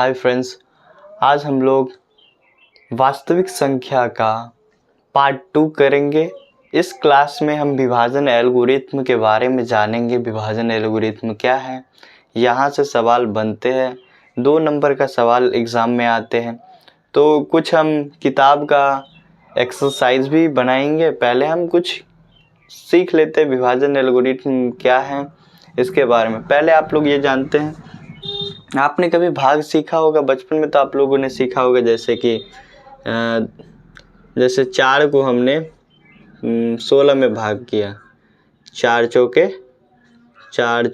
Hi friends, आज हम लोग वास्तविक संख्या का पार्ट 2 करेंगे। इस क्लास में हम विभाजन एल्गोरिथ्म के बारे में जानेंगे। विभाजन एल्गोरिथ्म क्या है, यहाँ से सवाल बनते हैं। 2 नंबर का सवाल एग्ज़ाम में आते हैं, तो कुछ हम किताब का एक्सरसाइज भी बनाएंगे। पहले हम कुछ सीख लेते हैं विभाजन एल्गोरिथ्म क्या है इसके बारे में। पहले आप लोग ये जानते हैं, आपने कभी भाग सीखा होगा बचपन में, तो आप लोगों ने सीखा होगा जैसे कि जैसे 4 को हमने 16 में भाग किया। 4 चौके 16, 4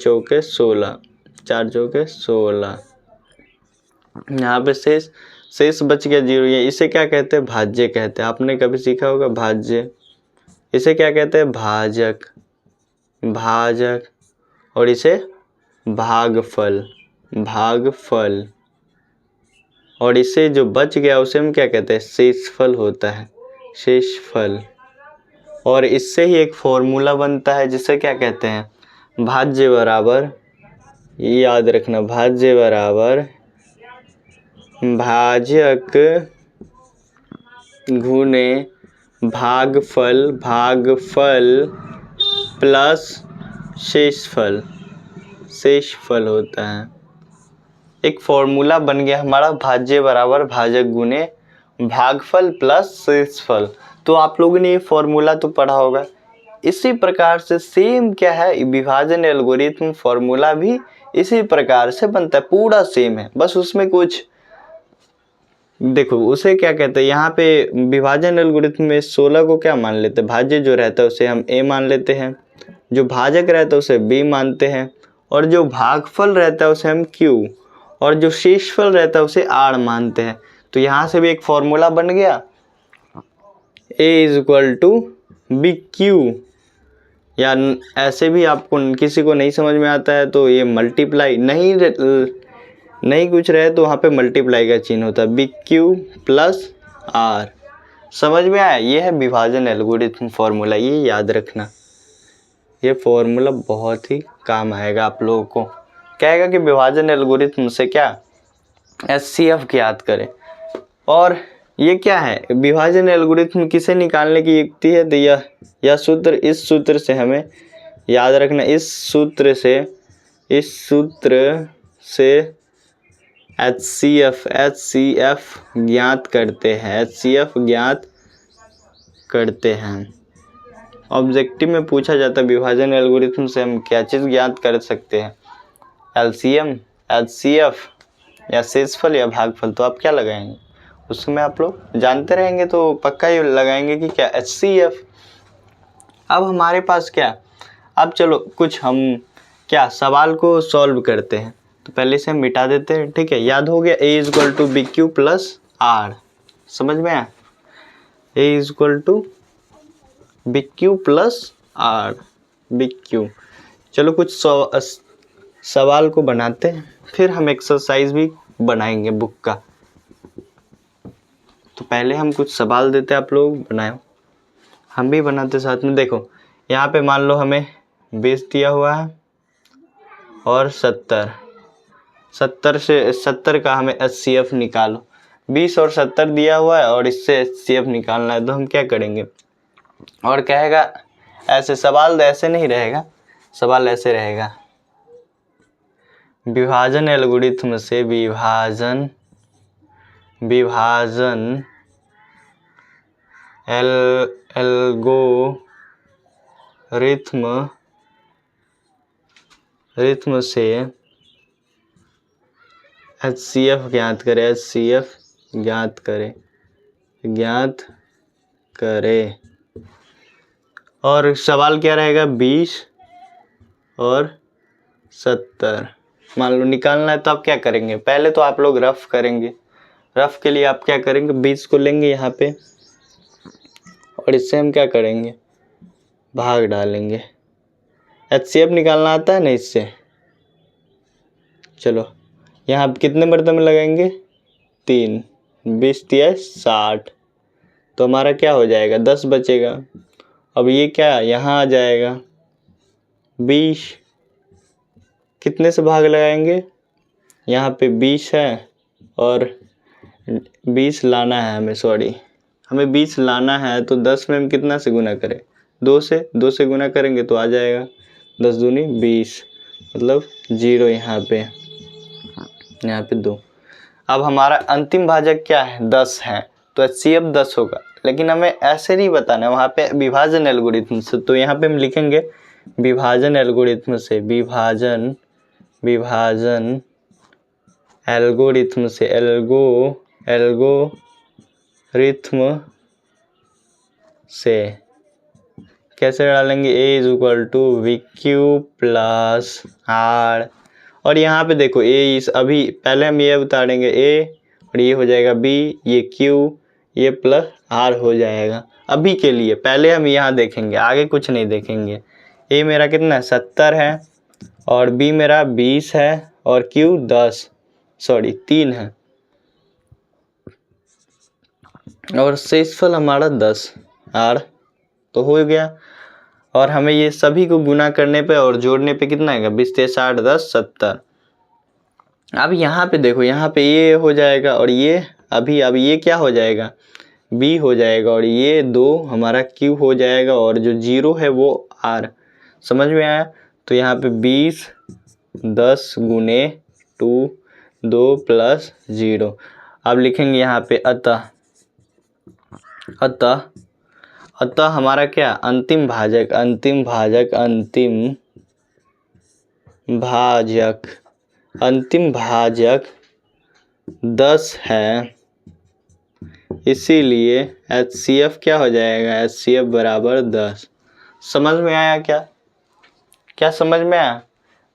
चौके 16। यहाँ पे शेष बच गया 0। ये इसे क्या कहते हैं? भाज्य कहते हैं। आपने कभी सीखा होगा भाज्य। इसे क्या कहते हैं? भाजक। और इसे भागफल। और इससे जो बच गया उसे हम क्या कहते हैं? शेषफल होता है, शेषफल। और इससे ही एक फॉर्मूला बनता है जिसे क्या कहते हैं? भाज्य बराबर, ये याद रखना, भाज्य बराबर भाजक गुने भागफल प्लस शेषफल होता है। एक फॉर्मूला बन गया हमारा, भाज्य बराबर भाजक गुने भागफल प्लस शेषफल। तो आप लोगों ने ये फॉर्मूला तो पढ़ा होगा। इसी प्रकार से सेम क्या है, विभाजन एल्गोरिथम फॉर्मूला भी इसी प्रकार से बनता है, पूरा सेम है। बस उसमें कुछ देखो, उसे क्या कहते हैं यहाँ पे विभाजन एल्गोरिथम में 16 को क्या मान लेते हैं? भाज्य जो रहता है उसे हम a मान लेते हैं, जो भाजक रहता है उसे b मानते हैं, और जो भागफल रहता है उसे हम q, और जो शेषफल रहता है उसे r मानते हैं। तो यहाँ से भी एक फॉर्मूला बन गया, a = bq। या ऐसे भी आपको किसी को नहीं समझ में आता है तो ये मल्टीप्लाई, नहीं कुछ रहे तो वहाँ पे मल्टीप्लाई का चिन्ह होता है, bq प्लस r। समझ में आया? ये है विभाजन एल्गोरिथम फॉर्मूला, ये याद रखना। ये फॉर्मूला बहुत ही काम आएगा आप लोगों को। कहेगा कि विभाजन एल्गोरिथम से क्या HCF ज्ञात करें। और ये क्या है, विभाजन एल्गोरिथम किसे निकालने की युक्ति है? तो यह सूत्र, इस सूत्र से हमें याद रखना, इस सूत्र से HCF ज्ञात करते हैं। ऑब्जेक्टिव में पूछा जाता है विभाजन एल्गोरिथम से हम क्या चीज़ ज्ञात कर सकते हैं? LCM, HCF या शेषफल या भागफल। तो आप क्या लगाएंगे उसमें? आप लोग जानते रहेंगे तो पक्का ही लगाएंगे कि क्या HCF। अब हमारे पास क्या, अब चलो कुछ हम क्या सवाल को सॉल्व करते हैं। तो पहले से हम मिटा देते हैं, ठीक है? याद हो गया, a = bq प्लस r। समझ में आया? a = bq plus r, bq। चलो कुछ सवाल को बनाते हैं, फिर हम एक्सरसाइज भी बनाएंगे बुक का। तो पहले हम कुछ सवाल देते हैं, आप लोग बनाओ, हम भी बनाते साथ में। देखो यहाँ पे मान लो हमें 20 दिया हुआ है और 70 का हमें HCF निकालो। 20 और 70 दिया हुआ है और इससे HCF निकालना है, तो हम क्या करेंगे? और कहेगा ऐसे, सवाल ऐसे नहीं रहेगा, सवाल ऐसे रहेगा, विभाजन एल्गोरिथम से विभाजन एल्गोरिथम से HCF ज्ञात करे। और सवाल क्या रहेगा? 20 और 70 मान लो निकालना है। तो आप क्या करेंगे? पहले तो आप लोग रफ करेंगे। रफ के लिए आप क्या करेंगे? 20 को लेंगे यहाँ पे, और इससे हम क्या करेंगे? भाग डालेंगे। HCF निकालना आता है ना इससे। चलो यहाँ कितने बर्तन में लगाएंगे? 3। 20 दिया 60, तो हमारा क्या हो जाएगा? 10 बचेगा। अब ये क्या यहाँ आ जाएगा 20। कितने से भाग लगाएंगे? यहाँ पे 20 है और 20 लाना है हमें, सॉरी हमें 20 लाना है, तो 10 में हम कितना से गुना करें, 2 से गुना करेंगे तो आ जाएगा 10 दूनी 20, मतलब 0 यहाँ पे 2। अब हमारा अंतिम भाजक क्या है, 10 है, तो HCF 10 होगा। लेकिन हमें ऐसे नहीं बताना है, वहाँ पे विभाजन एल्गोरिथम से, तो यहाँ पे हम लिखेंगे विभाजन एल्गोरिथम से, विभाजन एल्गोरिथम से, एल्गोरिथम से कैसे डालेंगे, A is equal to VQ plus R। और यहाँ पे देखो A इस, अभी पहले हम ये उतारेंगे A और ये हो जाएगा B, ये Q, ये प्लस R हो जाएगा अभी के लिए। पहले हम यहाँ देखेंगे, आगे कुछ नहीं देखेंगे। A मेरा कितना है 70 है और B मेरा 20 है और Q 3 है और शेषफल हमारा 10 R तो हो गया। और हमें ये सभी को गुना करने पे और जोड़ने पे कितना आएगा, 20 × 60 10 70। अब यहाँ पे देखो, यहाँ पे ये हो जाएगा और ये अब ये क्या हो जाएगा, B हो जाएगा और ये 2 हमारा Q हो जाएगा और जो 0 है वो R। समझ में आया। तो यहाँ पे 20 10 गुने 2 2 प्लस 0। अब लिखेंगे यहाँ पे अतः हमारा क्या, अंतिम भाजक 10 है, इसीलिए HCF क्या हो जाएगा, HCF बराबर 10। समझ में आया क्या समझ में आया?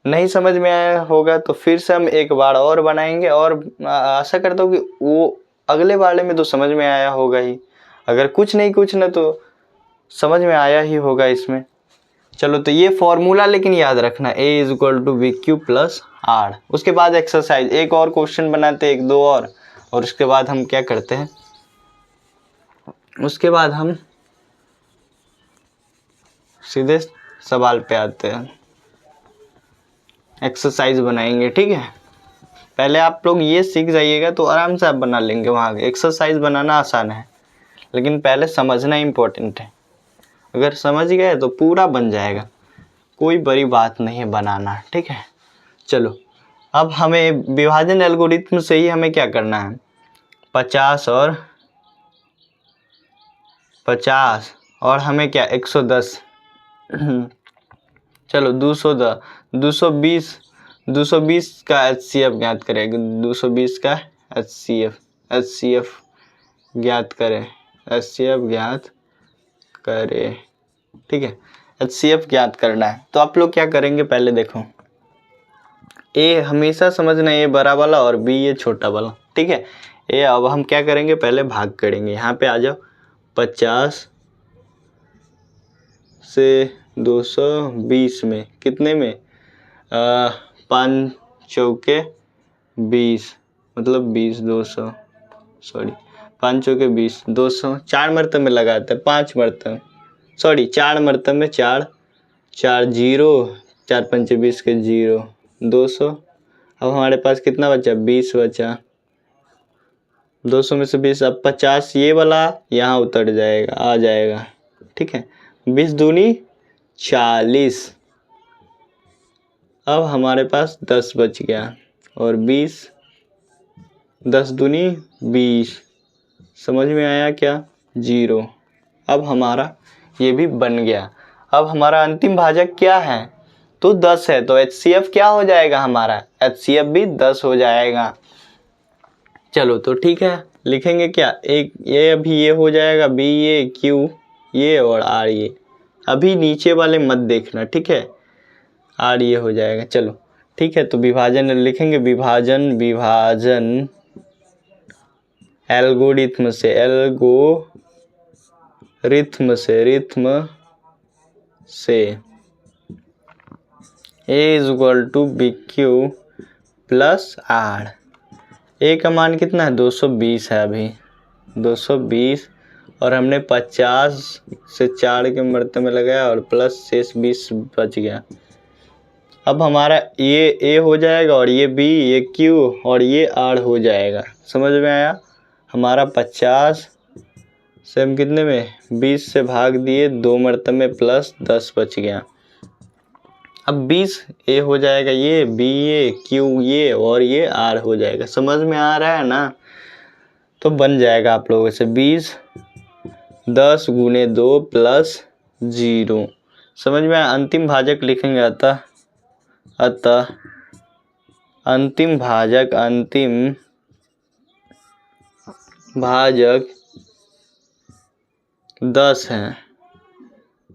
नहीं समझ में आया होगा तो फिर से हम एक बार और बनाएंगे और आशा करता हूँ कि वो अगले वाले में तो समझ में आया होगा ही। अगर कुछ ना तो समझ में आया ही होगा इसमें। चलो तो ये फॉर्मूला लेकिन याद रखना, A is equal to VQ plus R। उसके बाद एक्सरसाइज, एक और क्वेश्चन बनाते हैं, 1-2 और उसके बाद हम क्या करते हैं, उसके बाद हम सीधे सवाल पे आते हैं, एक्सरसाइज बनाएंगे। ठीक है, पहले आप लोग ये सीख जाइएगा तो आराम से आप बना लेंगे। वहाँ एक्सरसाइज बनाना आसान है लेकिन पहले समझना इम्पोर्टेंट है। अगर समझ गए तो पूरा बन जाएगा, कोई बड़ी बात नहीं है बनाना। ठीक है, चलो अब हमें विभाजन एल्गोरिथम से ही हमें क्या करना है, 50 और हमें क्या 110 चलो 220 का HCF ज्ञात करें, 220 का HCF ज्ञात करें, ठीक है, HCF ज्ञात करना है। तो आप लोग क्या करेंगे, पहले देखो A हमेशा समझना, A बड़ा वाला और B ये छोटा वाला। ठीक है, A अब हम क्या करेंगे, पहले भाग करेंगे। यहाँ पे आ जाओ, 50 से 220 में कितने में, 5 चौके 20, मतलब 20 200, सॉरी 5 चौके 20 200, 4 मरतबे में लगाते हैं, 5 मरतबे, सॉरी 4 मरतबे में 4 0, 4 पंचे 20 के 0, 200। अब हमारे पास कितना बचा, 20 बचा, 200 में से 20, अब 50 ये वाला यहाँ उतर जाएगा, आ जाएगा। ठीक है, 20 दूनी 40, अब हमारे पास 10 बच गया और 20, 10 दूनी 20, समझ में आया क्या, 0। अब हमारा ये भी बन गया। अब हमारा अंतिम भाजक क्या है, तो 10 है, तो HCF क्या हो जाएगा, हमारा HCF भी 10 हो जाएगा। चलो तो ठीक है, लिखेंगे क्या, एक ये अभी ये हो जाएगा, B ये Q ये और R ये, अभी नीचे वाले मत देखना। ठीक है, R ये हो जाएगा। चलो ठीक है, तो विभाजन लिखेंगे, विभाजन एल्गोरिथम से A is equal to VQ plus R। A का मान कितना है, 220 है अभी, 220, और हमने 50 से 4 के मरतबे में लगाया और प्लस शेष 20 बच गया। अब हमारा ये ए हो जाएगा और ये बी, ये क्यू और ये आर हो जाएगा। समझ में आया? हमारा 50 से हम कितने में 20 से भाग दिए 2 मरतबे प्लस 10 बच गया। अब 20 ए हो जाएगा, ये बी, ये क्यू, ये और ये आर हो जाएगा। समझ में आ रहा है ना? तो बन जाएगा आप लोगों से 20 10 गुने 2 प्लस 0। समझ में आया? अंतिम भाजक लिखेंगे अतः अंतिम भाजक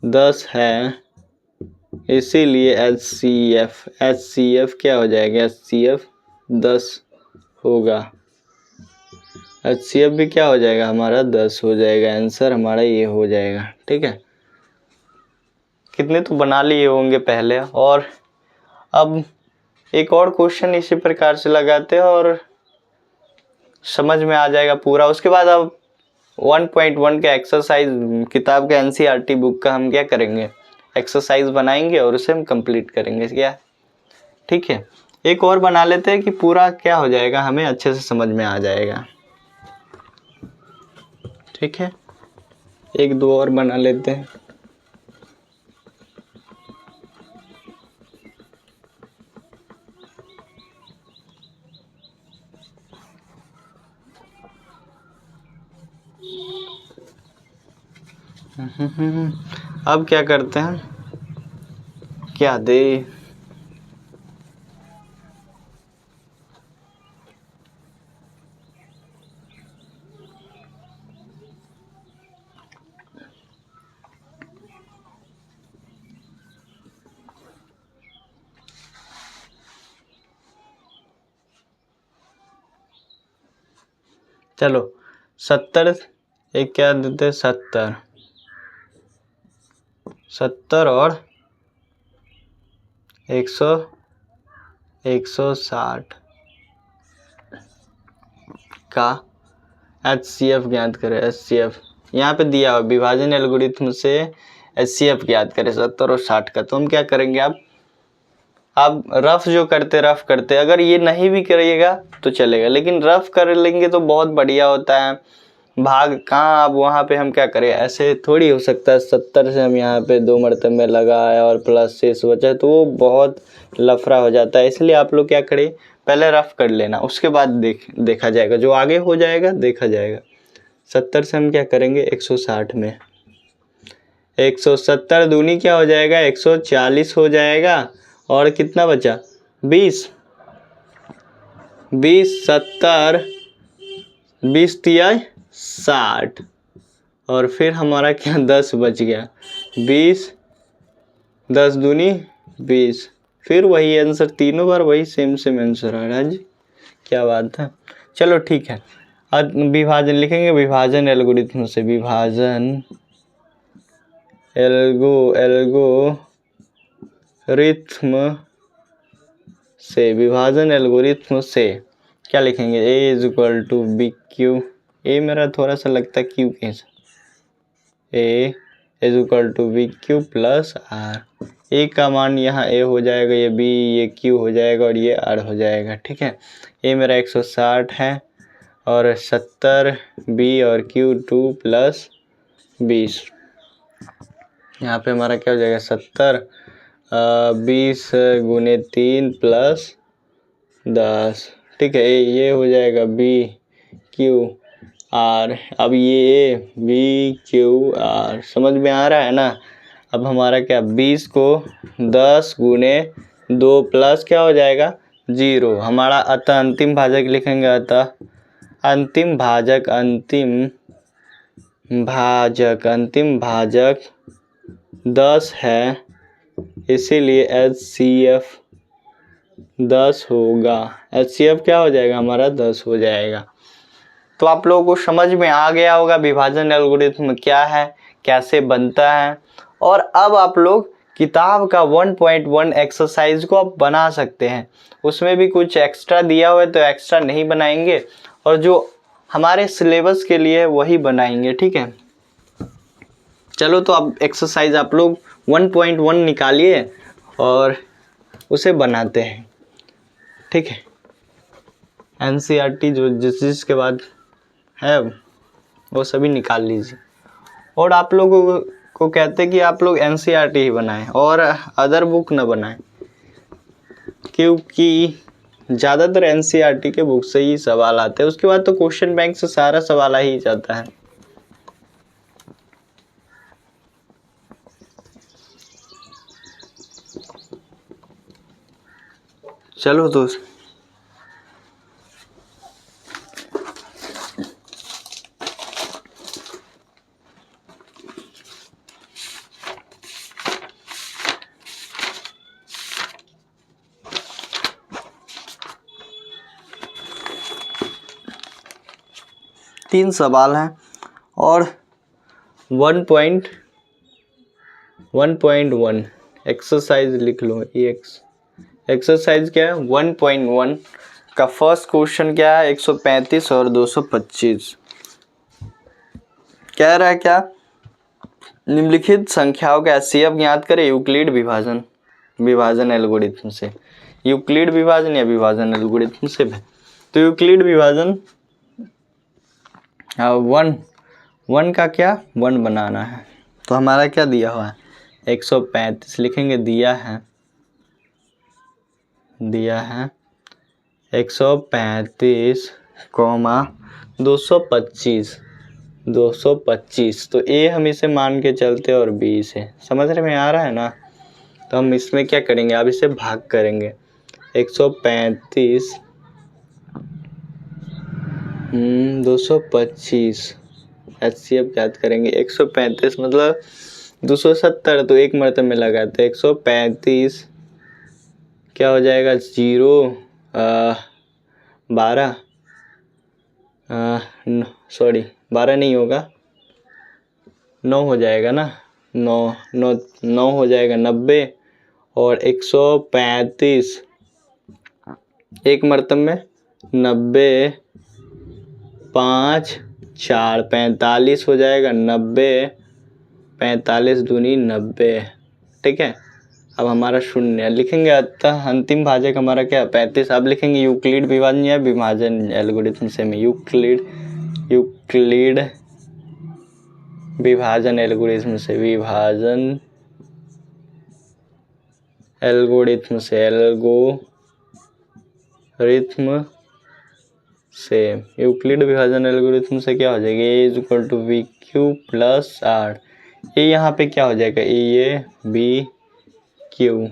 10 है, इसीलिए HCF क्या हो जाएगा? HCF 10 होगा। HCF भी क्या हो जाएगा? हमारा 10 हो जाएगा। आंसर हमारा ये हो जाएगा। ठीक है, कितने तो बना लिए होंगे पहले। और अब एक और क्वेश्चन इसी प्रकार से लगाते हैं और समझ में आ जाएगा पूरा। उसके बाद अब 1.1 का एक्सरसाइज किताब के NCERT बुक का हम क्या करेंगे? एक्सरसाइज बनाएंगे और उसे हम कंप्लीट करेंगे क्या? ठीक है, एक और बना लेते हैं कि पूरा क्या हो जाएगा, हमें अच्छे से समझ में आ जाएगा। ठीक है, एक दो और बना लेते हैं। अब क्या करते हैं, क्या दे चलो 70, एक क्या देते? 70 और 160 का HCF ज्ञात करें। HCF यहाँ पे दिया हुआ विभाजन एल्गोरिथम से HCF ज्ञात करें 70 और 60 का। तो हम क्या करेंगे, आप रफ जो करते रफ करते, अगर ये नहीं भी करिएगा तो चलेगा, लेकिन रफ कर लेंगे तो बहुत बढ़िया होता है। भाग कहाँ, अब वहाँ पे हम क्या करें, ऐसे थोड़ी हो सकता है 70 से हम यहाँ पे 2 मरतबे लगाए और प्लस शेष बचा, तो वो बहुत लफड़ा हो जाता है। इसलिए आप लोग क्या करें, पहले रफ कर लेना, उसके बाद देखा जाएगा, जो आगे हो जाएगा देखा जाएगा। 70 से हम क्या करेंगे 160 में, 170 दूनी क्या हो जाएगा 140 हो जाएगा। और कितना बचा 20 70 20 तिया 60 और फिर हमारा क्या 10 बच गया। 20 10 दूनी 20, फिर वही आंसर, तीनों बार वही सेम आंसर आ रहा है जी, क्या बात है। चलो ठीक है, अब विभाजन लिखेंगे, विभाजन एल्गोरिथम से, विभाजन एल्गोरिथम से क्या लिखेंगे, A is equal to B Q, A मेरा थोड़ा सा लगता है क्यू कैसे, A is equal to B Q plus R. A का मान यहाँ A हो जाएगा, ये B, ये Q हो जाएगा और ये R हो जाएगा। ठीक है, A मेरा 160 है और 70 B और Q 2 प्लस 20। यहाँ पे हमारा क्या हो जाएगा 70 20 गुने 3 प्लस 10। ठीक है, ये हो जाएगा B Q R। अब ये B Q R समझ में आ रहा है ना। अब हमारा क्या 20 को 10 गुने 2 प्लस क्या हो जाएगा 0 हमारा। अतः अंतिम भाजक लिखेंगे, अतः अंतिम भाजक 10 है, इसीलिए HCF 10 होगा। HCF क्या हो जाएगा हमारा 10 हो जाएगा। तो आप लोगों को समझ में आ गया होगा विभाजन एल्गोरिथम क्या है, कैसे बनता है। और अब आप लोग किताब का 1.1 एक्सरसाइज को आप बना सकते हैं। उसमें भी कुछ एक्स्ट्रा दिया हुआ है तो एक्स्ट्रा नहीं बनाएंगे, और जो हमारे सिलेबस के लिए वही बनाएंगे। ठीक है, चलो तो अब एक्सरसाइज आप लोग 1.1 निकालिए और उसे बनाते हैं। ठीक है, NCERT जो जिसके बाद है वो सभी निकाल लीजिए। और आप लोगों को कहते हैं कि आप लोग NCERT ही बनाएं और अदर बुक न बनाएं, क्योंकि ज़्यादातर NCERT के बुक से ही सवाल आते हैं। उसके बाद तो क्वेश्चन बैंक से सारा सवाल आ ही जाता है। चलो दोस्त, तीन सवाल हैं और 1.1 एक्सरसाइज लिख लो। एक्सरसाइज क्या है? 1.1 का फर्स्ट क्वेश्चन क्या है? 135 और 225 कह रहा है क्या? निम्नलिखित संख्याओं का HCF ज्ञात करें यूक्लिड विभाजन एल्गोरिथम से। यूक्लिड विभाजन या विभाजन एल्गोरिथम से। तो यूक्लिड विभाजन 1 का क्या 1 बनाना है। तो हमारा क्या दिया हुआ है? 135 लिखेंगे, दिया है 135, 225 तो A हम इसे मान के चलते और B से। समझ रहे में आ रहा है ना? तो हम इसमें क्या करेंगे, अब इसे भाग करेंगे। 135 225 HCF याद करेंगे। 135 मतलब 270, तो एक मरतबे में लगाते। 135 क्या हो जाएगा? 12 12 नहीं होगा, 9 हो जाएगा ना। 9 हो जाएगा 90 और 135 एक मरतबे में 90 5 4 45 हो जाएगा। 90 45 दूनी 90। ठीक है, अब हमारा शून्य लिखेंगे। अतः अंतिम भाजक हमारा क्या? 35। अब लिखेंगे यूक्लिड विभाजन या विभाजन एल्गोरिथम से। में यूक्लिड विभाजन एल्गोरिथम से। विभाजन एल्गोरिथम से यूक्लिड विभाजन एल्गोरिथम से क्या हो जाएगा? A = BQ + R। ये यहाँ पे क्या हो जाएगा? ये BQ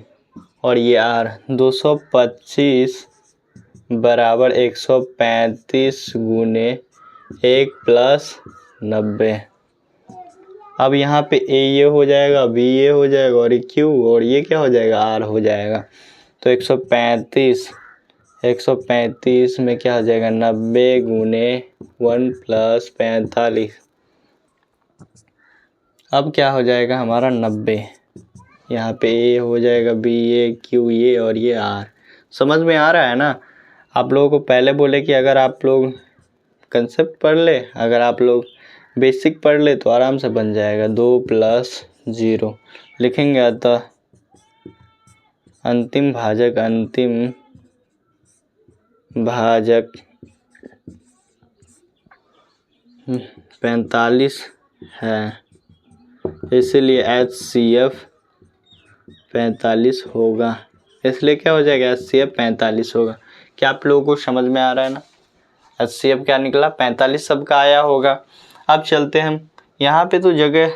और ये R। 225 बराबर 135 गुने 1 + 90। अब यहाँ पे A ये हो जाएगा, B ये हो जाएगा और ये Q और ये क्या हो जाएगा? R हो जाएगा। तो 135 में क्या हो जाएगा? 90 गुने 1 + 45। अब क्या हो जाएगा हमारा? 90। यहाँ पे A हो जाएगा, B ये, Q ये और ये R। समझ में आ रहा है ना? आप लोगों को पहले बोले कि अगर आप लोग कंसेप्ट पढ़ ले, अगर आप लोग बेसिक पढ़ ले तो आराम से बन जाएगा। 2 + 0 लिखेंगे। अतः अंतिम भाजक 45 है, इसलिए HCF 45 होगा। इसलिए क्या हो जाएगा? HCF 45 होगा। क्या आप लोगों को समझ में आ रहा है ना? HCF क्या निकला? 45 सबका आया होगा। अब चलते हैं हम यहाँ पे तो जगह,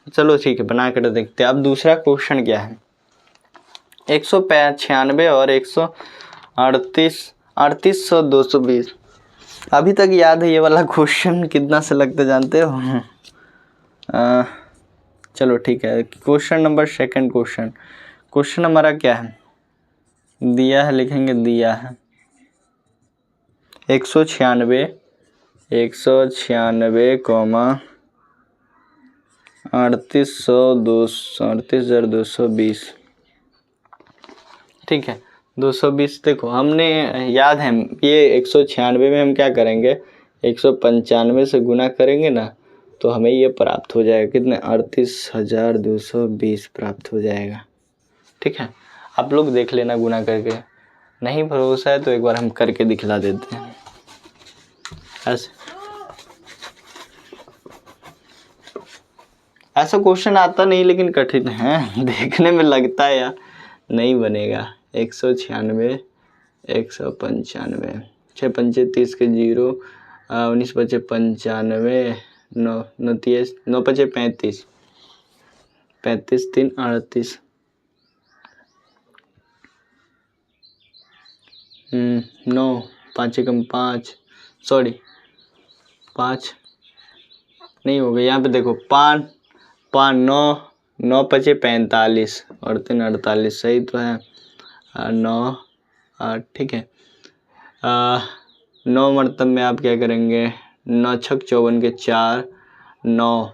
चलो ठीक है बना कर देखते हैं। अब दूसरा क्वेश्चन क्या है? 196 और 138 और 220। अभी तक याद है ये वाला क्वेश्चन कितना से लगते जानते हो? चलो ठीक है, क्वेश्चन नंबर सेकंड। क्वेश्चन हमारा क्या है? दिया है, लिखेंगे दिया है 196 38,220। ठीक है, 220। देखो हमने याद है ये 196 में हम क्या करेंगे? 195 से गुना करेंगे ना, तो हमें ये प्राप्त हो जाएगा। कितने? 38,220 प्राप्त हो जाएगा। ठीक है, आप लोग देख लेना गुना करके, नहीं भरोसा है तो एक बार हम करके दिखला देते हैं। ऐसा क्वेश्चन आता नहीं लेकिन कठिन है देखने में लगता है यार नहीं बनेगा। 196, 195, 6 पंचे 30 के 0, 19 बचे 95, 9 30, 9 बचे 35, 35 3 38, 9 5 एकम 5, सॉरी 5 नहीं हो गया, यहाँ पे देखो 5 5 9 9 बचे 45 और 3 48, सही तो है। 9 8 ठीक है। 9 मतलब में आप क्या करेंगे, 9 छक 54 के 4, 9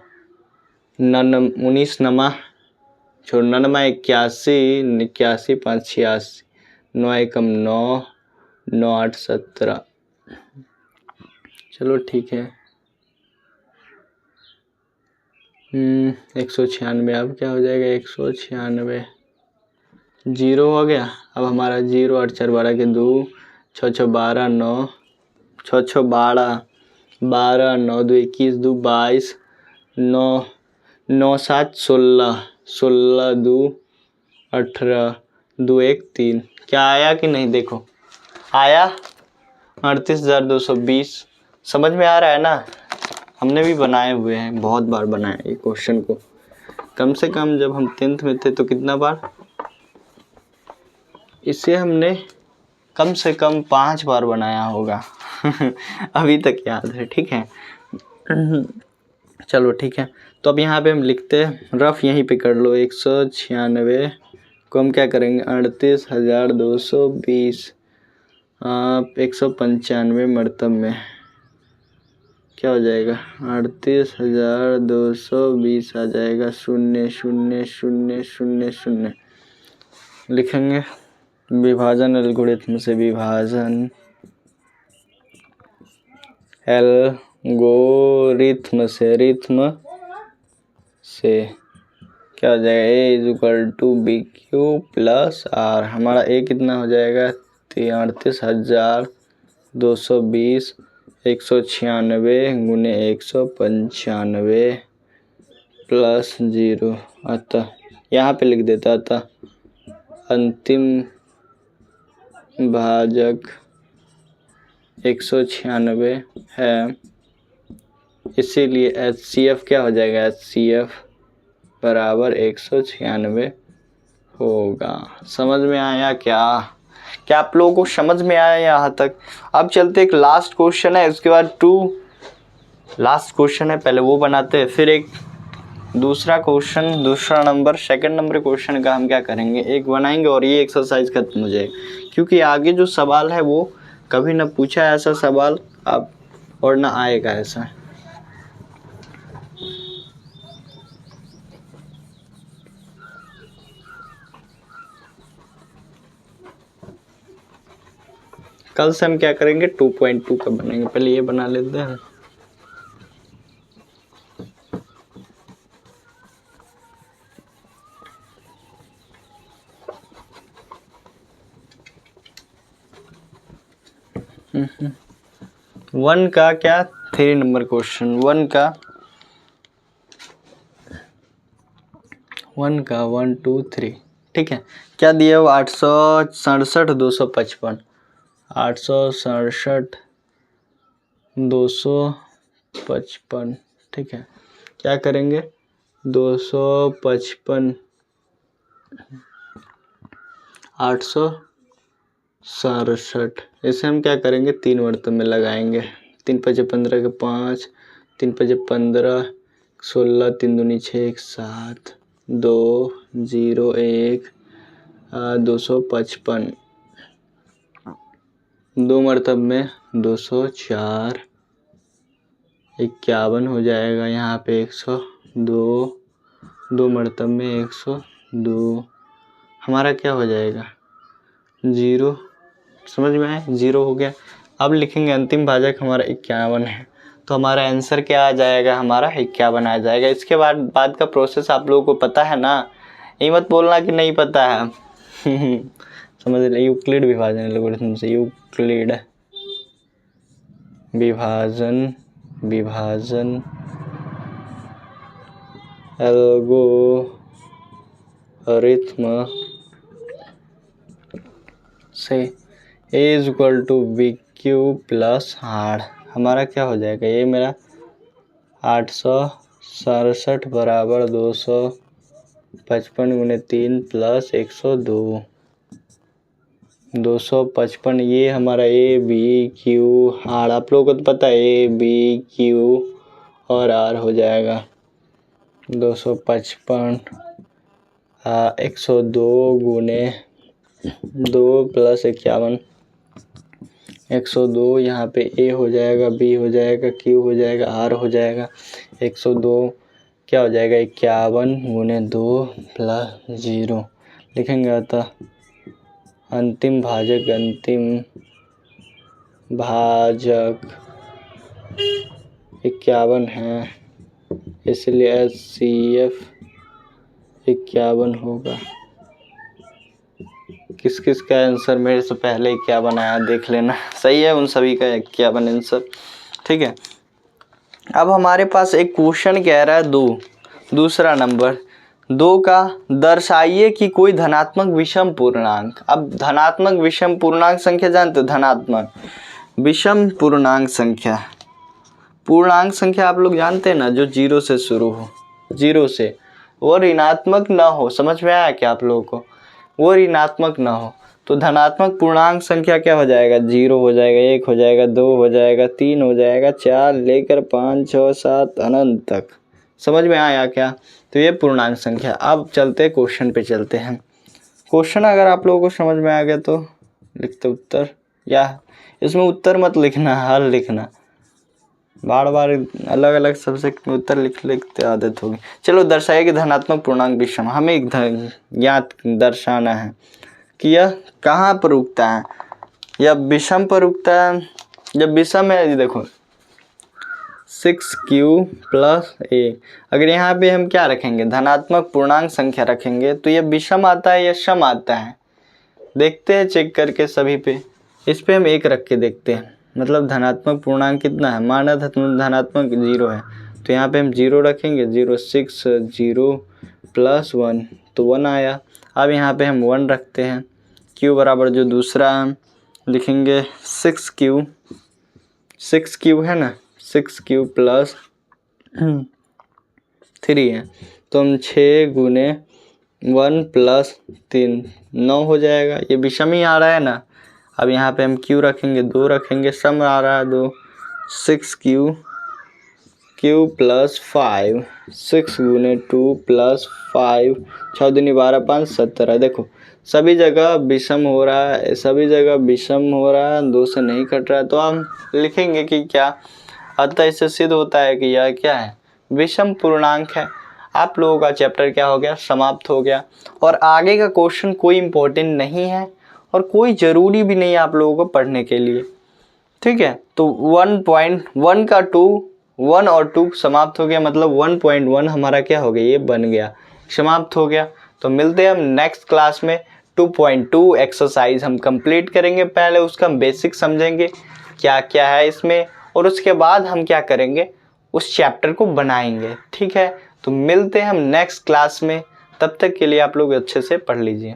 19 नमा छोड़ 9 नमा 81, 81 5 86, 9 एकम 9, 9 8 17, चलो ठीक है। 196, अब क्या हो जाएगा 196, 0 हो गया। अब हमारा 0 8 4 12 के 2, 6 6 12 9, 6 6 12 12, 9 2 21, 2 22, 9 9 7 16, 16 2 18, 2 1 3, क्या आया कि नहीं देखो, आया 38,220। समझ में आ रहा है ना, हमने भी बनाए हुए हैं, बहुत बार बनाया ये क्वेश्चन को, कम से कम जब हम 10th में थे तो कितना बार, इसे हमने कम से कम 5 बार बनाया होगा अभी तक याद है, ठीक है चलो ठीक है। तो अब यहाँ पे हम लिखते हैं, रफ यहीं पे कर लो, 196 को हम क्या करेंगे 38,220 195 मरतब में क्या हो जाएगा 38,220 आ जाएगा, 0 0 0 0 0 लिखेंगे। विभाजन एल्गोरिथम से, विभाजन एल्गोरिथम से, रिथम से क्या हो जाएगा, A is equal to B Q plus R. हमारा ए कितना हो जाएगा 38,220 196 गुने 195 प्लस 0, अतः यहाँ पे लिख देता था अंतिम भाजक 196 है, इसीलिए HCF क्या हो जाएगा, HCF बराबर 196 होगा। समझ में आया क्या, क्या आप लोगों को समझ में आया यहाँ तक। अब चलते एक लास्ट क्वेश्चन है, उसके बाद 2 लास्ट क्वेश्चन है, पहले वो बनाते हैं, फिर एक दूसरा क्वेश्चन, दूसरा नंबर, सेकंड नंबर क्वेश्चन का हम क्या करेंगे एक बनाएंगे और ये एक्सरसाइज खत्म हो जाएगी, क्योंकि आगे जो सवाल है वो कभी ना पूछा है ऐसा सवाल अब और ना आएगा ऐसा। कल से हम क्या करेंगे 2.2 का बनाएंगे, पहले ये बना लेते हैं। वन का क्या 3 नंबर क्वेश्चन, 1 का 1 2 3 ठीक है। क्या दिया हुआ 867 255, 867 255 ठीक है। क्या करेंगे 255 867, इसे हम क्या करेंगे 3 बर्तन में लगाएंगे, 3 5 15 के 5, 3 5 15, 16 3 दूनी 6 7 2 0 1 255, 2 मरतब में 204, 51 हो जाएगा, यहाँ पे 102, 2 मरतब में 102, हमारा क्या हो जाएगा 0। समझ में आया, 0 हो गया। अब लिखेंगे अंतिम भाजक हमारा 51 है, तो हमारा आंसर क्या आ जाएगा, हमारा 51 आ जाएगा। इसके बाद का प्रोसेस आप लोगों को पता है ना, ये मत बोलना कि नहीं पता है समझ ले, यूक्लिड विभाजन एल्गोरिथम से, यूक्लिड विभाजन एल्गोरिथम से a is equal to B Q plus R. हमारा क्या हो जाएगा, ये मेरा 867 बराबर 255 गुने 3 प्लस 102, 255। ये हमारा ए बी क्यू आर, आप लोगों को तो पता है ए बी क्यू और आर हो जाएगा 255 102 गुने 2 प्लस 51, 102 यहाँ पे ए हो जाएगा, बी हो जाएगा, क्यू हो जाएगा, आर हो जाएगा। 102 क्या हो जाएगा, 51 गुने 2 प्लस 0 लिखेंगे। अतः अंतिम भाजक 51 है, इसलिए HCF 51 होगा। किस किस का आंसर मेरे से पहले 51 आया देख लेना, सही है उन सभी का 51 आंसर, ठीक है। अब हमारे पास एक क्वेश्चन कह रहा है दूसरा नंबर 2 का, दर्शाइए कि कोई धनात्मक विषम पूर्णांक। अब धनात्मक विषम पूर्णांक संख्या जानते हो, धनात्मक विषम पूर्णांक संख्या आप लोग जानते हैं ना, जो 0 से शुरू हो, 0 से, वो ऋणात्मक ना हो। समझ में आया क्या आप लोगों को, वो ऋणात्मक ना हो तो धनात्मक पूर्णांक संख्या क्या हो जाएगा, 0 हो जाएगा, 1 हो जाएगा, 2 हो जाएगा, 3 हो जाएगा, 4 लेकर 5 6 7 अनंत तक। समझ में आया क्या, तो ये पूर्णांक संख्या। अब चलते क्वेश्चन पे चलते हैं। क्वेश्चन अगर आप लोगों को समझ में आ गया तो लिखते उत्तर, या इसमें उत्तर मत लिखना, हल लिखना, बार बार अलग अलग सब्जेक्ट में उत्तर लिखते आदत होगी। चलो, दर्शाइए कि धनात्मक पूर्णांक विषम, हमें एक ज्ञात दर्शाना है कि यह कहाँ पर उगता है, यह विषम पर उगता है। जब विषम है, देखो 6q प्लस a, अगर यहाँ पे हम क्या रखेंगे, धनात्मक पूर्णांक संख्या रखेंगे तो यह विषम आता है या सम आता है, देखते हैं चेक करके सभी पे। इस पे हम 1 रख के देखते हैं, मतलब धनात्मक पूर्णांक कितना है, माना धनात्मक 0 है तो यहाँ पे हम 0 रखेंगे, 0 6 0 प्लस 1 तो 1 आया। अब यहाँ पे हम 1 रखते हैं, q बराबर जो दूसरा लिखेंगे 6q है ना, 6q प्लस 3 है तो हम 6 गुने 1 प्लस 3 9 हो जाएगा। ये विषम ही आ रहा है ना। अब यहाँ पे हम q रखेंगे, 2 रखेंगे, सम आ रहा है 2, 6q प्लस 5, 6 गुने 2 प्लस 5, 6 दूनी 12 5 17। देखो सभी जगह विषम हो रहा है, 2 से नहीं कट रहा है, तो हम लिखेंगे कि क्या, अतः इससे सिद्ध होता है कि यह क्या है, विषम पूर्णांक है। आप लोगों का चैप्टर क्या हो गया, समाप्त हो गया। और आगे का क्वेश्चन कोई इम्पोर्टेंट नहीं है और कोई ज़रूरी भी नहीं है आप लोगों को पढ़ने के लिए, ठीक है। तो 1.1 का 1 और 2 समाप्त हो गया, मतलब 1.1 हमारा क्या हो गया, ये बन गया, समाप्त हो गया। तो मिलते हैं हम नेक्स्ट क्लास में। 2.2 एक्सरसाइज हम कंप्लीट करेंगे, पहले उसका हम बेसिक समझेंगे क्या क्या है इसमें, और उसके बाद हम क्या करेंगे, उस चैप्टर को बनाएंगे, ठीक है। तो मिलते हैं हम नेक्स्ट क्लास में, तब तक के लिए आप लोग अच्छे से पढ़ लीजिए।